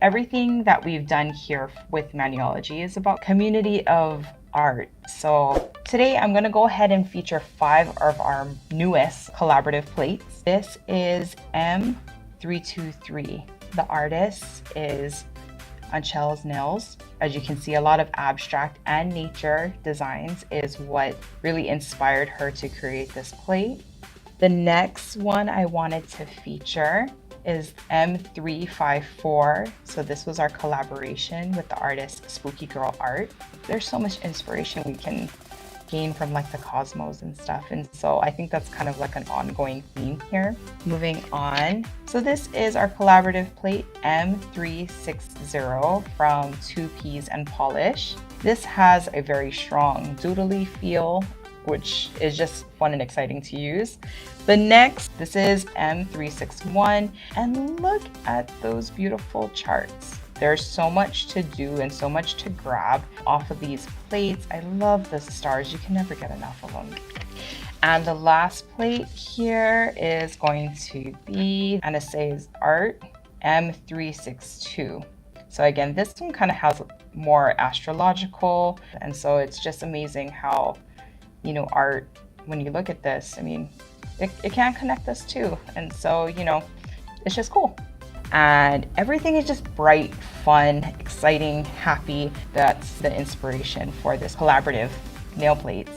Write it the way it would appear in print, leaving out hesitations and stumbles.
Everything that we've done here with Maniology is about community of art. So today I'm going to go ahead and feature 5 of our newest collaborative plates. This is M323. The artist is Angel's Nails. As you can see, a lot of abstract and nature designs is what really inspired her to create this plate. The next one I wanted to feature is M354. So this was our collaboration with the artist Spooky Girl Art. There's so much inspiration we can gain from like the cosmos and stuff. And so I think that's kind of like an ongoing theme here. Moving on. So this is our collaborative plate M360 from 2 Peas and Polish. This has a very strong doodly feel, which is just fun and exciting to use. The next, this is M361, and look at those beautiful charts. There's so much to do and so much to grab off of these plates. I love the stars. You can never get enough of them. And the last plate here is going to be Anasay's Art M362. So again, this one kind of has more astrological, and so it's just amazing how, you know, art, when you look at this, I mean, it can connect us too. And so, you know, it's just cool. And everything is just bright, fun, exciting, happy. That's the inspiration for this collaborative nail plates.